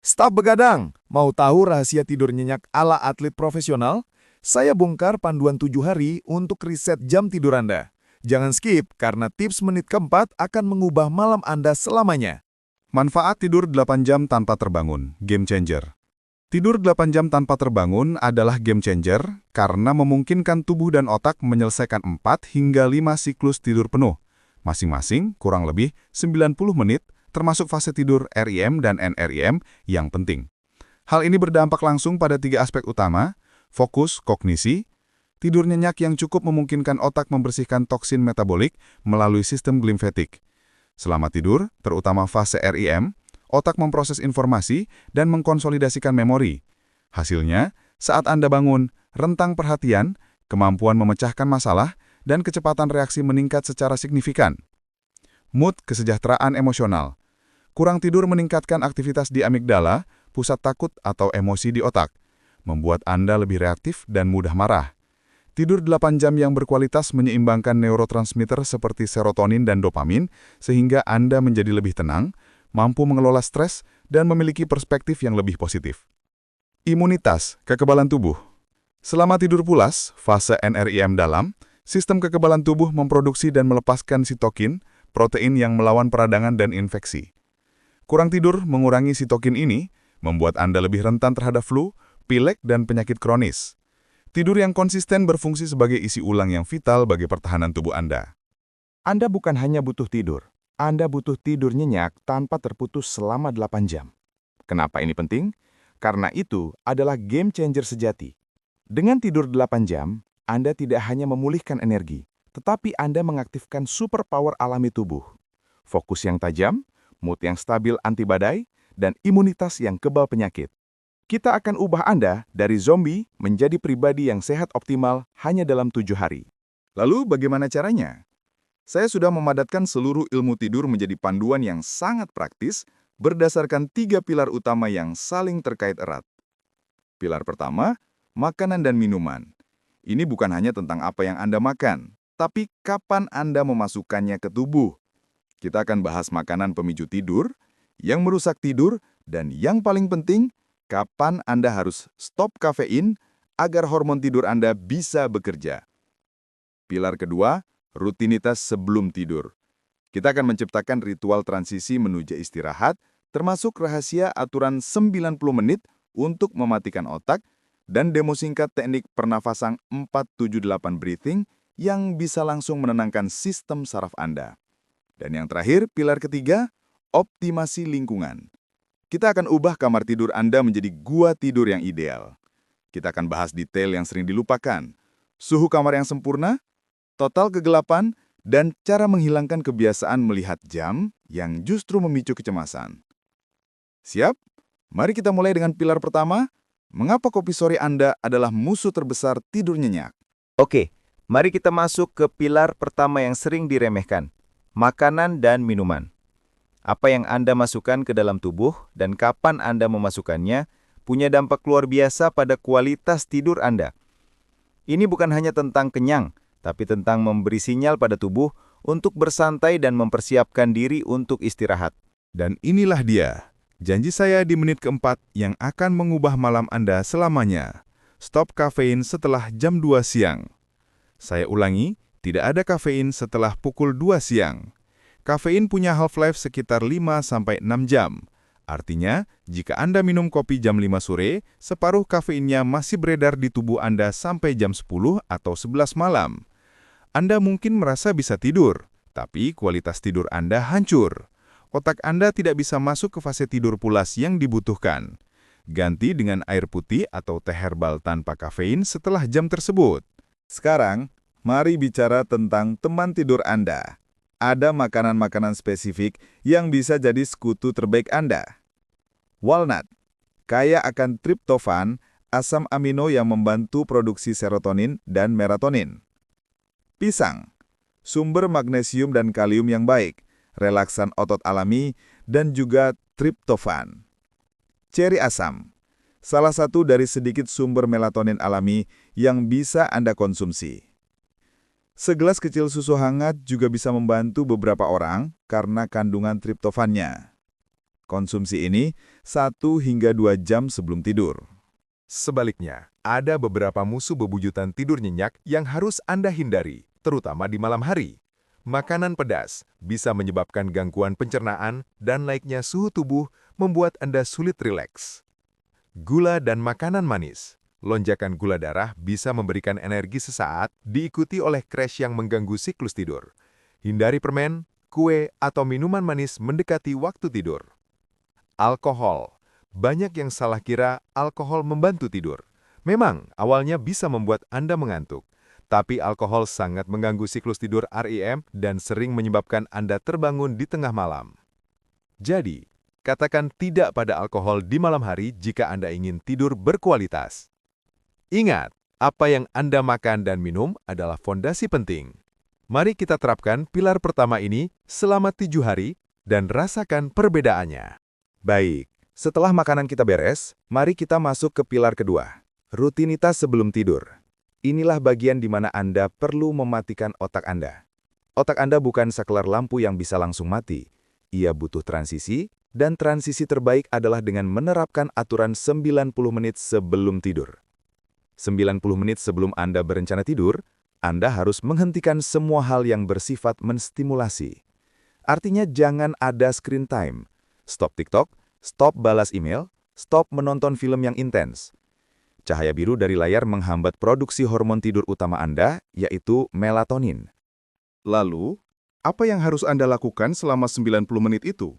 Staf begadang, mau tahu rahasia tidur nyenyak ala atlet profesional? Saya bongkar panduan 7 hari untuk riset jam tidur Anda. Jangan skip, karena tips menit keempat akan mengubah malam Anda selamanya. Manfaat tidur 8 jam tanpa terbangun, game changer. Tidur 8 jam tanpa terbangun adalah game changer karena memungkinkan tubuh dan otak menyelesaikan 4 hingga 5 siklus tidur penuh, masing-masing kurang lebih 90 menit, termasuk fase tidur REM dan NREM yang penting. Hal ini berdampak langsung pada 3 aspek utama: fokus, kognisi, tidur nyenyak yang cukup memungkinkan otak membersihkan toksin metabolik melalui sistem glimfetik. Selama tidur, terutama fase REM, otak memproses informasi dan mengkonsolidasikan memori. Hasilnya, saat Anda bangun, rentang perhatian, kemampuan memecahkan masalah, dan kecepatan reaksi meningkat secara signifikan. Mood, kesejahteraan emosional. Kurang tidur meningkatkan aktivitas di amigdala, pusat takut atau emosi di otak, membuat Anda lebih reaktif dan mudah marah. Tidur 8 jam yang berkualitas menyeimbangkan neurotransmitter seperti serotonin dan dopamin, sehingga Anda menjadi lebih tenang, mampu mengelola stres, dan memiliki perspektif yang lebih positif. Imunitas, kekebalan tubuh. Selama tidur pulas, fase NREM dalam, sistem kekebalan tubuh memproduksi dan melepaskan sitokin, protein yang melawan peradangan dan infeksi. Kurang tidur mengurangi sitokin ini, membuat Anda lebih rentan terhadap flu, pilek, dan penyakit kronis. Tidur yang konsisten berfungsi sebagai isi ulang yang vital bagi pertahanan tubuh Anda. Anda bukan hanya butuh tidur, Anda butuh tidur nyenyak tanpa terputus selama 8 jam. Kenapa ini penting? Karena itu adalah game changer sejati. Dengan tidur 8 jam, Anda tidak hanya memulihkan energi, tetapi Anda mengaktifkan superpower alami tubuh. Fokus yang tajam, mood yang stabil anti badai, dan imunitas yang kebal penyakit. Kita akan ubah Anda dari zombie menjadi pribadi yang sehat optimal hanya dalam 7 hari. Lalu bagaimana caranya? Saya sudah memadatkan seluruh ilmu tidur menjadi panduan yang sangat praktis berdasarkan 3 pilar utama yang saling terkait erat. Pilar pertama, makanan dan minuman. Ini bukan hanya tentang apa yang Anda makan, tapi kapan Anda memasukkannya ke tubuh. Kita akan bahas makanan pemicu tidur, yang merusak tidur, dan yang paling penting, kapan Anda harus stop kafein agar hormon tidur Anda bisa bekerja. Pilar kedua, rutinitas sebelum tidur. Kita akan menciptakan ritual transisi menuju istirahat, termasuk rahasia aturan 90 menit untuk mematikan otak, dan demo singkat teknik pernafasan 478 breathing yang bisa langsung menenangkan sistem saraf Anda. Dan yang terakhir, pilar ketiga, optimasi lingkungan. Kita akan ubah kamar tidur Anda menjadi gua tidur yang ideal. Kita akan bahas detail yang sering dilupakan, suhu kamar yang sempurna, total kegelapan, dan cara menghilangkan kebiasaan melihat jam yang justru memicu kecemasan. Siap? Mari kita mulai dengan pilar pertama, mengapa kopi sore Anda adalah musuh terbesar tidur nyenyak. Oke, mari kita masuk ke pilar pertama yang sering diremehkan, makanan dan minuman. Apa yang Anda masukkan ke dalam tubuh dan kapan Anda memasukkannya punya dampak luar biasa pada kualitas tidur Anda. Ini bukan hanya tentang kenyang, tapi tentang memberi sinyal pada tubuh untuk bersantai dan mempersiapkan diri untuk istirahat. Dan inilah dia, janji saya di menit keempat yang akan mengubah malam Anda selamanya. Stop kafein setelah jam 2 siang. Saya ulangi, tidak ada kafein setelah pukul 2 siang. Kafein punya half-life sekitar 5-6 jam. Artinya, jika Anda minum kopi jam 5 sore, separuh kafeinnya masih beredar di tubuh Anda sampai jam 10 atau 11 malam. Anda mungkin merasa bisa tidur, tapi kualitas tidur Anda hancur. Otak Anda tidak bisa masuk ke fase tidur pulas yang dibutuhkan. Ganti dengan air putih atau teh herbal tanpa kafein setelah jam tersebut. Sekarang, mari bicara tentang teman tidur Anda. Ada makanan-makanan spesifik yang bisa jadi sekutu terbaik Anda. Walnut, kaya akan triptofan, asam amino yang membantu produksi serotonin dan melatonin. Pisang, sumber magnesium dan kalium yang baik, relaksan otot alami, dan juga triptofan. Ceri asam, salah satu dari sedikit sumber melatonin alami yang bisa Anda konsumsi. Segelas kecil susu hangat juga bisa membantu beberapa orang karena kandungan triptofannya. Konsumsi ini 1 hingga 2 jam sebelum tidur. Sebaliknya, ada beberapa musuh bebuyutan tidur nyenyak yang harus Anda hindari, terutama di malam hari. Makanan pedas bisa menyebabkan gangguan pencernaan dan naiknya suhu tubuh membuat Anda sulit rileks. Gula dan makanan manis. Lonjakan gula darah bisa memberikan energi sesaat diikuti oleh crash yang mengganggu siklus tidur. Hindari permen, kue, atau minuman manis mendekati waktu tidur. Alkohol. Banyak yang salah kira alkohol membantu tidur. Memang, awalnya bisa membuat Anda mengantuk. Tapi alkohol sangat mengganggu siklus tidur REM dan sering menyebabkan Anda terbangun di tengah malam. Jadi, katakan tidak pada alkohol di malam hari jika Anda ingin tidur berkualitas. Ingat, apa yang Anda makan dan minum adalah fondasi penting. Mari kita terapkan pilar pertama ini selama 7 hari dan rasakan perbedaannya. Baik, setelah makanan kita beres, mari kita masuk ke pilar kedua, rutinitas sebelum tidur. Inilah bagian di mana Anda perlu mematikan otak Anda. Otak Anda bukan saklar lampu yang bisa langsung mati. Ia butuh transisi, dan transisi terbaik adalah dengan menerapkan aturan 90 menit sebelum tidur. 90 menit sebelum Anda berencana tidur, Anda harus menghentikan semua hal yang bersifat menstimulasi. Artinya jangan ada screen time. Stop TikTok, stop balas email, stop menonton film yang intens. Cahaya biru dari layar menghambat produksi hormon tidur utama Anda, yaitu melatonin. Lalu, apa yang harus Anda lakukan selama 90 menit itu?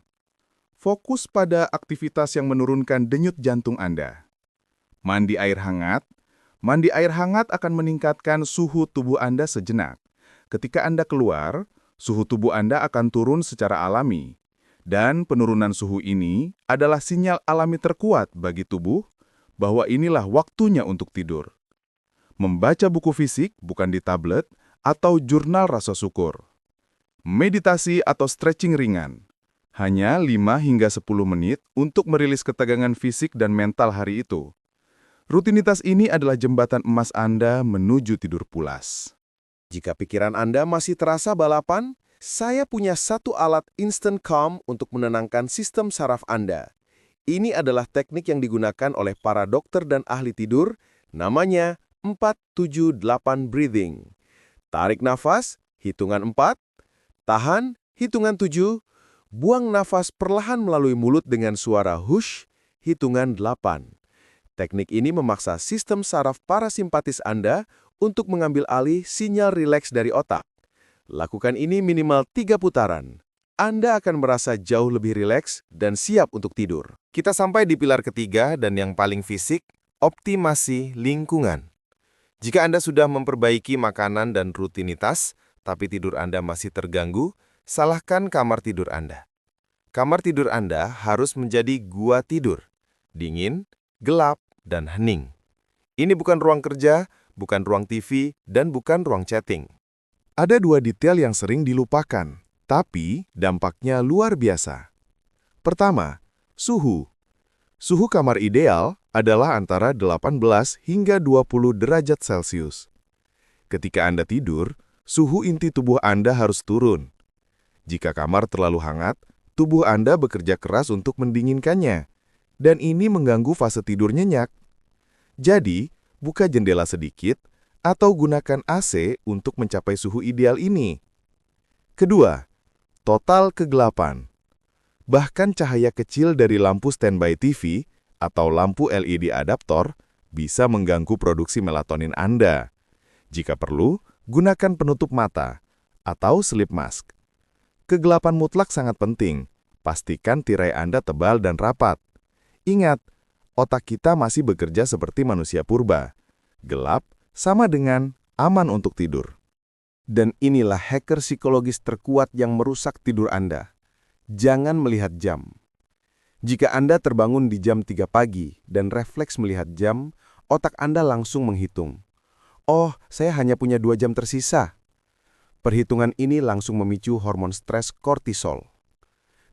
Fokus pada aktivitas yang menurunkan denyut jantung Anda. Mandi air hangat. Mandi air hangat akan meningkatkan suhu tubuh Anda sejenak. Ketika Anda keluar, suhu tubuh Anda akan turun secara alami. Dan penurunan suhu ini adalah sinyal alami terkuat bagi tubuh bahwa inilah waktunya untuk tidur. Membaca buku fisik bukan di tablet atau jurnal rasa syukur. Meditasi atau stretching ringan. Hanya 5 hingga 10 menit untuk merilis ketegangan fisik dan mental hari itu. Rutinitas ini adalah jembatan emas Anda menuju tidur pulas. Jika pikiran Anda masih terasa balapan, saya punya satu alat instant calm untuk menenangkan sistem saraf Anda. Ini adalah teknik yang digunakan oleh para dokter dan ahli tidur, namanya 4-7-8 breathing. Tarik nafas, hitungan 4, tahan, hitungan 7, buang nafas perlahan melalui mulut dengan suara hush, hitungan 8. Teknik ini memaksa sistem saraf parasimpatis Anda untuk mengambil alih sinyal rileks dari otak. Lakukan ini minimal 3 putaran. Anda akan merasa jauh lebih rileks dan siap untuk tidur. Kita sampai di pilar ketiga dan yang paling fisik, optimasi lingkungan. Jika Anda sudah memperbaiki makanan dan rutinitas, tapi tidur Anda masih terganggu, salahkan kamar tidur Anda. Kamar tidur Anda harus menjadi gua tidur, dingin, gelap, dan hening. Ini bukan ruang kerja, bukan ruang TV, dan bukan ruang chatting. Ada 2 detail yang sering dilupakan, tapi dampaknya luar biasa. Pertama, suhu. Suhu kamar ideal adalah antara 18 hingga 20 derajat Celcius. Ketika Anda tidur, suhu inti tubuh Anda harus turun. Jika kamar terlalu hangat, tubuh Anda bekerja keras untuk mendinginkannya, dan ini mengganggu fase tidur nyenyak. Jadi, buka jendela sedikit, atau gunakan AC untuk mencapai suhu ideal ini. Kedua, total kegelapan. Bahkan cahaya kecil dari lampu standby TV atau lampu LED adaptor bisa mengganggu produksi melatonin Anda. Jika perlu, gunakan penutup mata atau sleep mask. Kegelapan mutlak sangat penting. Pastikan tirai Anda tebal dan rapat. Ingat, otak kita masih bekerja seperti manusia purba. Gelap sama dengan aman untuk tidur. Dan inilah hacker psikologis terkuat yang merusak tidur Anda. Jangan melihat jam. Jika Anda terbangun di jam 3 pagi dan refleks melihat jam, otak Anda langsung menghitung. Oh, saya hanya punya 2 jam tersisa. Perhitungan ini langsung memicu hormon stres kortisol.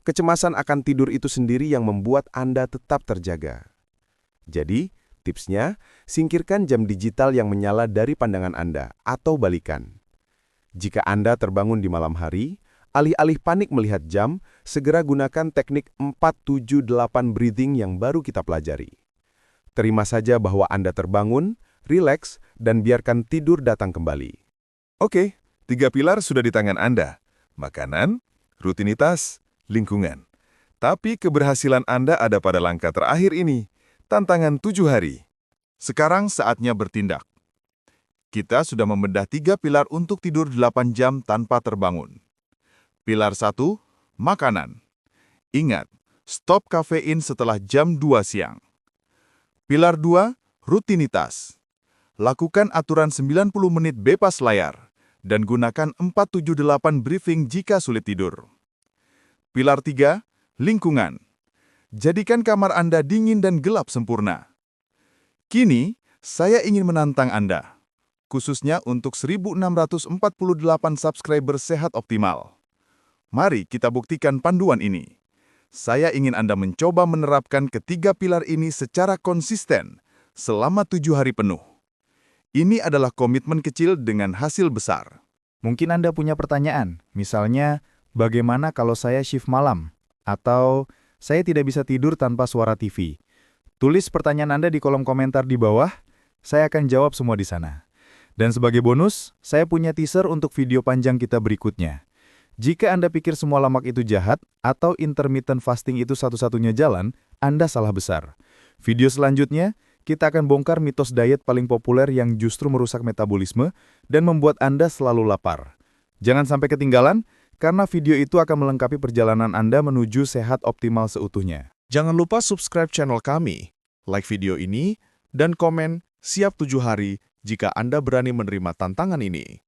Kecemasan akan tidur itu sendiri yang membuat Anda tetap terjaga. Jadi, tipsnya, singkirkan jam digital yang menyala dari pandangan Anda atau balikan. Jika Anda terbangun di malam hari, Alih-alih panik melihat jam, segera gunakan teknik 4-7-8 breathing yang baru kita pelajari. Terima saja bahwa Anda terbangun, rileks, dan biarkan tidur datang kembali. Oke, 3 pilar sudah di tangan Anda. Makanan, rutinitas, lingkungan. Tapi keberhasilan Anda ada pada langkah terakhir ini, tantangan 7 hari. Sekarang saatnya bertindak. Kita sudah membedah 3 pilar untuk tidur 8 jam tanpa terbangun. Pilar 1, makanan. Ingat, stop kafein setelah jam 2 siang. Pilar 2, rutinitas. Lakukan aturan 90 menit bebas layar dan gunakan 4-7-8 briefing jika sulit tidur. Pilar 3, lingkungan. Jadikan kamar Anda dingin dan gelap sempurna. Kini, saya ingin menantang Anda, khususnya untuk 1.648 subscriber sehat optimal. Mari kita buktikan panduan ini. Saya ingin Anda mencoba menerapkan ketiga pilar ini secara konsisten selama 7 hari penuh. Ini adalah komitmen kecil dengan hasil besar. Mungkin Anda punya pertanyaan, misalnya, bagaimana kalau saya shift malam? Atau, saya tidak bisa tidur tanpa suara TV. Tulis pertanyaan Anda di kolom komentar di bawah, saya akan jawab semua di sana. Dan sebagai bonus, saya punya teaser untuk video panjang kita berikutnya. Jika Anda pikir semua lemak itu jahat, atau intermittent fasting itu satu-satunya jalan, Anda salah besar. Video selanjutnya, kita akan bongkar mitos diet paling populer yang justru merusak metabolisme dan membuat Anda selalu lapar. Jangan sampai ketinggalan, karena video itu akan melengkapi perjalanan Anda menuju sehat optimal seutuhnya. Jangan lupa subscribe channel kami, like video ini, dan komen siap 7 hari jika Anda berani menerima tantangan ini.